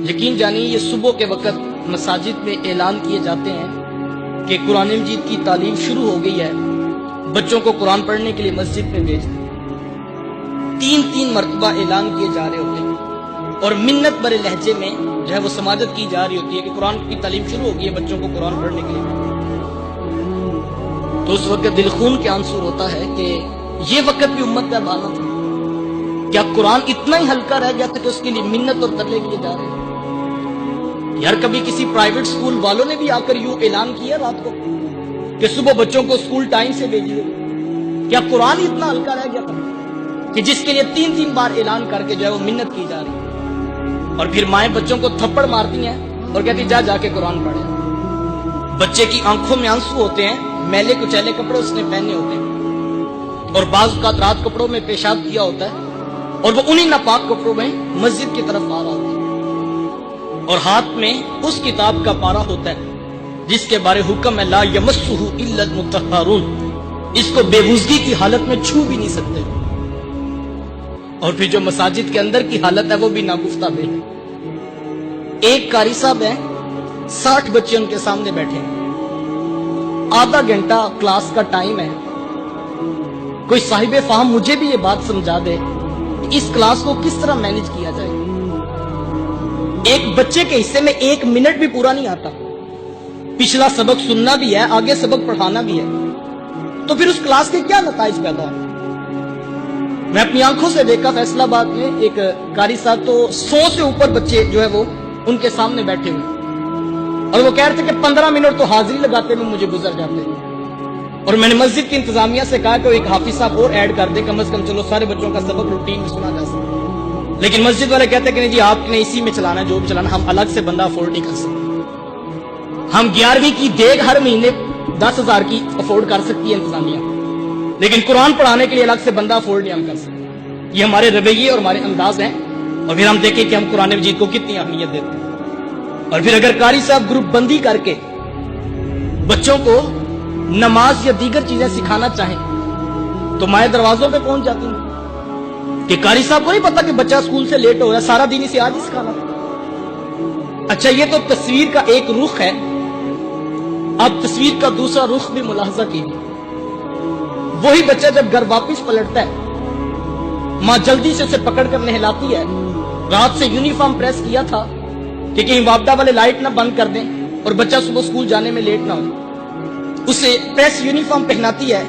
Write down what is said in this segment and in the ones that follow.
یقین جانیے یہ صبح کے وقت مساجد میں اعلان کیے جاتے ہیں کہ قرآن مجید کی تعلیم شروع ہو گئی ہے، بچوں کو قرآن پڑھنے کے لیے مسجد میں بھیج دیں۔ 3 مرتبہ اعلان کیے جا رہے ہوتے ہیں اور منت برے لہجے میں جو ہے وہ سماجت کی جا رہی ہوتی ہے کہ قرآن کی تعلیم شروع ہو گئی ہے، بچوں کو قرآن پڑھنے کے لیے۔ تو اس وقت دل خون کے آنسو ہوتا ہے کہ یہ وقت بھی امت کا بانا تھا، کیا قرآن اتنا ہی ہلکا رہ گیا تھا کہ اس کے لیے منت اور ترلے کیے جا رہے ہیں؟ یار کبھی کسی پرائیویٹ سکول والوں نے بھی آ کر یوں اعلان کیا رات کو کہ صبح بچوں کو سکول ٹائم سے بھیجیے؟ کیا قرآن ہی اتنا ہلکا رہ گیا تھا کہ جس کے لیے 3 بار اعلان کر کے جو ہے وہ منت کی جا رہی ہے؟ اور پھر مائیں بچوں کو تھپڑ مارتی ہیں اور کہتی جا کے قرآن پڑھے۔ بچے کی آنکھوں میں آنسو ہوتے ہیں، میلے کچیلے کپڑے اس نے پہنے ہوتے ہیں، اور بعض اوقات رات کپڑوں میں پیشاب کیا ہوتا ہے اور وہ انہی ناپاک کپڑوں میں مسجد کی طرف آ رہا ہوتا ہے، اور ہاتھ میں اس کتاب کا پارا ہوتا ہے جس کے بارے حکم ہے لا یمسہ الا المطہرون، اس کو بے وضوئی کی حالت میں چھو بھی نہیں سکتے۔ اور پھر جو مساجد کے اندر کی حالت ہے وہ بھی ناگفتہ بے ہے۔ ایک قاری صاحب ہیں، 60 بچے ان کے سامنے بیٹھے ہیں، آدھا گھنٹہ کلاس کا ٹائم ہے۔ کوئی صاحب فہم مجھے بھی یہ بات سمجھا دے کہ اس کلاس کو کس طرح مینج کیا جائے۔ ایک بچے کے حصے میں 1 منٹ بھی پورا نہیں آتا، پچھلا سبق سننا بھی ہے، آگے سبق پڑھانا بھی ہے، تو پھر اس کلاس کے کیا نتائج پیدا ہوں؟ میں اپنی آنکھوں سے دیکھا فیصل آباد میں ایک قاری صاحب، تو 100 سے اوپر بچے جو ہے وہ ان کے سامنے بیٹھے ہوئے، اور وہ کہہ رہے تھے کہ 15 منٹ تو حاضری لگاتے میں مجھے گزر جاتے ہیں۔ اور میں نے مسجد کی انتظامیہ سے کہا کہ ایک حافظ صاحب اور ایڈ کر دیں، کم از کم چلو سارے بچوں کا سبق روٹین میں سنا جا سکتا۔ لیکن مسجد والے کہتے ہیں کہ نہیں جی آپ نے اسی میں چلانا ہے، جو بھی چلانا، ہم الگ سے بندہ افورڈ نہیں کر سکتے۔ ہم 11ویں کی دیگ ہر مہینے 10,000 کی افورڈ کر سکتی ہے انتظامیہ، لیکن قرآن پڑھانے کے لیے الگ سے بندہ افورڈ نہیں ہم کر سکتے۔ یہ ہمارے رویے اور ہمارے انداز ہیں، اور پھر ہم دیکھیں کہ ہم قرآن مجید کو کتنی اہمیت دیتے ہیں۔ اور پھر اگر قاری صاحب گروپ بندی کر کے بچوں کو نماز یا دیگر چیزیں سکھانا چاہیں تو مائیں دروازوں پہ پہنچ جاتی ہیں کہ قاری صاحب کو نہیں پتا کہ بچہ اسکول سے لیٹ ہو رہا ہے، سارا دن اسے آج ہی سکھانا۔ اچھا یہ تو تصویر کا ایک رخ ہے، اب تصویر کا دوسرا رخ بھی ملاحظہ کیجیے۔ وہی بچہ جب گھر واپس پلٹتا ہے، ماں جلدی سے اسے پکڑ کر نہلاتی ہے، رات سے یونیفارم پریس کیا تھا کہ کہیں وابڈا والے لائٹ نہ بند کر دیں اور بچہ صبح اسکول جانے میں لیٹ نہ ہو، اسے پریس یونیفارم پہناتی ہے،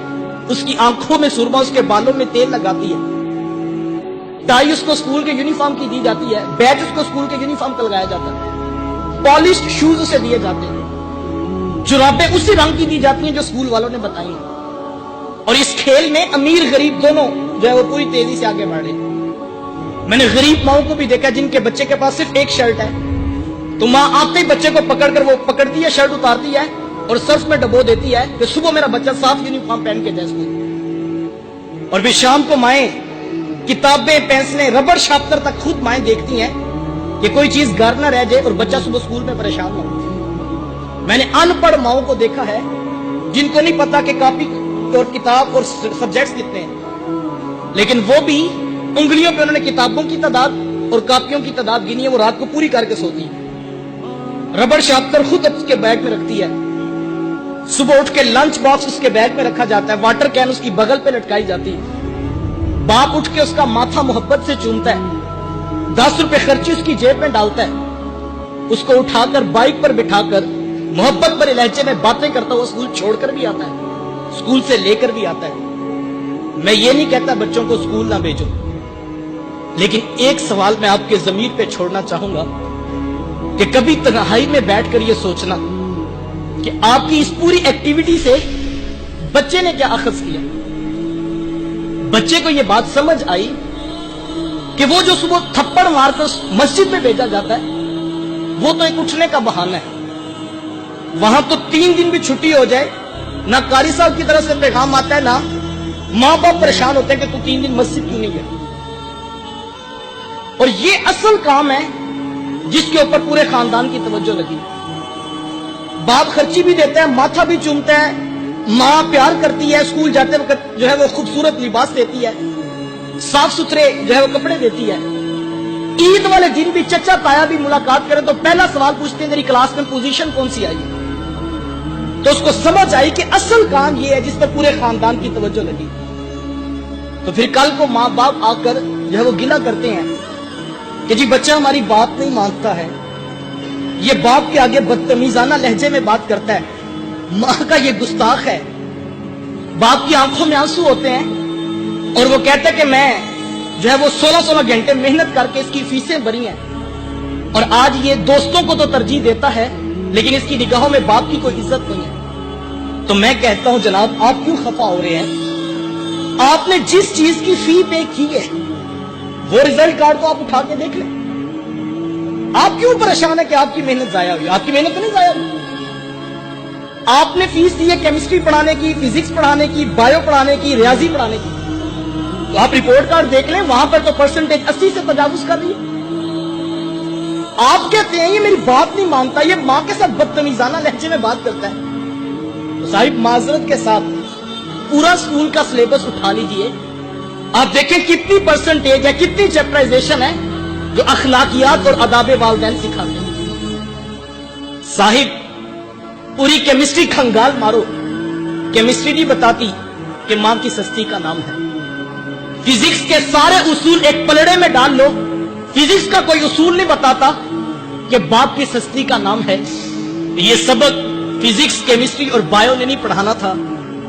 اس کی آنکھوں میں سرما، اس کے بالوں میں تیل لگاتی ہے، ٹائی اس کو اسکول کے یونیفارم کی دی جاتی ہے، بیج اس کو اسکول کے یونیفارم کا لگایا جاتا ہے، پالشڈ شوز اسے دیے جاتے ہیں، جرابیں اسی رنگ کی دی جاتی ہیں جو اسکول والوں نے بتائی ہیں، اور اس کھیل میں امیر غریب دونوں جو ہے وہ پوری تیزی سے آگے بڑھے۔ میں نے غریب ماؤں کو بھی دیکھا جن کے بچے کے پاس صرف ایک شرٹ ہے، تو ماں آتے ہی بچے کو پکڑ کر وہ پکڑتی ہے، شرٹ اتارتی ہے اور سرف میں ڈبو دیتی ہے کہ صبح میرا بچہ صاف یونیفارم پہن کے جائے اسکول۔ اور پھر شام کو مائیں کتابیں، پینسلیں، ربڑ شارپنر تک خود مائیں دیکھتی ہیں کہ کوئی چیز گھر نہ رہ جائے اور بچہ صبح اسکول میں پریشان نہ ہو۔ میں نے ان پڑھ ماؤں کو دیکھا ہے جن کو نہیں پتا کہ کاپی اور کتاب اور سبجیکٹس کتنے ہیں، لیکن وہ بھی انگلیوں پہ انہوں نے کتابوں کی تعداد اور کاپیوں کی تعداد گنی ہے، وہ رات کو پوری کر کے سوتی ہے۔ ربڑ شارپنر خود اس کے بیگ میں رکھتی ہے، صبح اٹھ کے لنچ باکس اس کے بیگ میں رکھا جاتا ہے، واٹر کین اس کی بغل پہ لٹکائی جاتی ہے، باپ اٹھ کے اس کا ماتھا محبت سے چومتا ہے، 10 روپے خرچی اس کی جیب میں ڈالتا ہے، اس کو اٹھا کر بائک پر بٹھا کر محبت بھرے لہجے میں باتیں کرتا ہوا اسکول چھوڑ کر بھی آتا ہے، اسکول سے لے کر بھی آتا ہے۔ میں یہ نہیں کہتا بچوں کو اسکول نہ بھیجو، لیکن ایک سوال میں آپ کے ضمیر پہ چھوڑنا چاہوں گا کہ کبھی تنہائی میں بیٹھ کر یہ سوچنا کہ آپ کی اس پوری ایکٹیویٹی سے بچے نے کیا اخذ کیا؟ بچے کو یہ بات سمجھ آئی کہ وہ جو صبح تھپڑ مار کر مسجد میں بھیجا جاتا ہے وہ تو ایک اٹھنے کا بہانہ ہے، وہاں تو 3 دن بھی چھٹی ہو جائے نہ قاری صاحب کی طرف سے پیغام آتا ہے، نہ ماں باپ پریشان ہوتے ہیں کہ تو 3 دن مسجد کیوں نہیں گیا۔ اور یہ اصل کام ہے جس کے اوپر پورے خاندان کی توجہ لگی۔ باپ خرچی بھی دیتا ہے، ماتھا بھی چومتا ہے، ماں پیار کرتی ہے، اسکول جاتے وقت جو ہے وہ خوبصورت لباس دیتی ہے، صاف ستھرے جو ہے وہ کپڑے دیتی ہے، عید والے دن بھی چچا تایا بھی ملاقات کرے تو پہلا سوال پوچھتے ہیں تیری کلاس میں پوزیشن کون سی آئی ہے؟ تو اس کو سمجھ آئی کہ اصل کام یہ ہے جس پر پورے خاندان کی توجہ لگی. تو پھر کل کو ماں باپ آ کر جو ہے وہ گلہ کرتے ہیں کہ جی بچہ ہماری بات نہیں مانتا ہے, یہ باپ کے آگے بدتمیزانہ لہجے میں بات کرتا ہے, ماں کا یہ گستاخ ہے. باپ کی آنکھوں میں آنسو ہوتے ہیں اور وہ کہتا ہے کہ میں جو ہے وہ 16 گھنٹے محنت کر کے اس کی فیسیں بھری ہیں اور آج یہ دوستوں کو تو ترجیح دیتا ہے لیکن اس کی نگاہوں میں باپ کی کوئی عزت نہیں ہے. تو میں کہتا ہوں جناب آپ کیوں خفا ہو رہے ہیں؟ آپ نے جس چیز کی فی پے کی ہے وہ ریزلٹ کارڈ کو آپ اٹھا کے دیکھ لیں. آپ کیوں پریشان ہے کہ آپ کی محنت ضائع ہوئی؟ آپ کی محنت نہیں ضائع ہوئی. آپ نے فیس دی ہے کیمسٹری پڑھانے کی, فزکس پڑھانے کی, بایو پڑھانے کی, ریاضی پڑھانے کی. تو آپ رپورٹ کارڈ دیکھ لیں, وہاں پر تو پرسنٹیج 80 سے تجاوز کر رہی ہے. آپ کہتے ہیں یہ میری بات نہیں مانتا, یہ ماں کے ساتھ بدتمیزانہ لہجے میں بات کرتا ہے. تو صاحب معذرت کے ساتھ پورا اسکول کا سلیبس اٹھا لیجئے, آپ دیکھیں کتنی پرسنٹیج ہے, کتنی چیپٹرائزیشن ہے جو اخلاقیات اور آداب والدین سکھاتے ہیں. صاحب پوری کیمسٹری کھنگال مارو, کیمسٹری نہیں بتاتی کہ ماں کی سستی کا نام ہے. فزکس کے سارے اصول ایک پلڑے میں ڈال لو, فزکس کا کوئی اصول نہیں بتاتا کہ باپ کی سستی کا نام ہے. یہ سبق فزکس, کیمسٹری اور بایو نے نہیں پڑھانا تھا,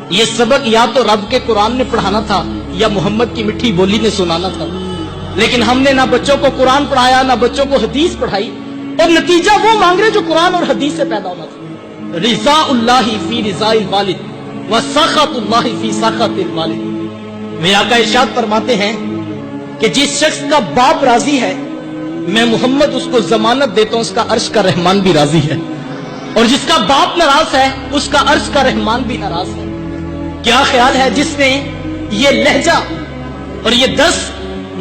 یہ سبق یا تو رب کے قرآن نے پڑھانا تھا یا محمد کی میٹھی بولی نے سنانا تھا. لیکن ہم نے نہ بچوں کو قرآن پڑھایا نہ بچوں کو حدیث پڑھائی, اور نتیجہ وہ مانگ رہے جو قرآن اور حدیث سے پیدا ہونا تھا. رضا اللہ فی رضا الوالد و سخط اللہ فی سخط الوالد. میرے آقا ارشاد فرماتے ہیں کہ جس شخص کا باپ راضی ہے میں محمد اس کو ضمانت دیتا ہوں اس کا عرش کا رحمان بھی راضی ہے, اور جس کا باپ ناراض ہے اس کا عرش کا رحمان بھی ناراض ہے. کیا خیال ہے جس نے یہ لہجہ اور یہ 10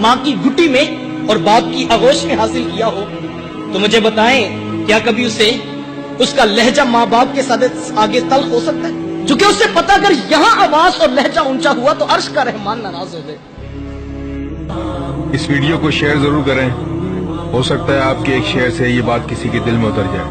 ماں کی گٹی میں اور باپ کی آغوش میں حاصل کیا ہو تو مجھے بتائیں کیا کبھی اسے اس کا لہجہ ماں باپ کے ساتھ آگے تلخ ہو سکتا ہے؟ چونکہ اس سے پتا اگر یہاں آواز اور لہجہ اونچا ہوا تو عرش کا رحمان ناراض ہو گئے. اس ویڈیو کو شیئر ضرور کریں, ہو سکتا ہے آپ کے ایک شیئر سے یہ بات کسی کے دل میں اتر جائے.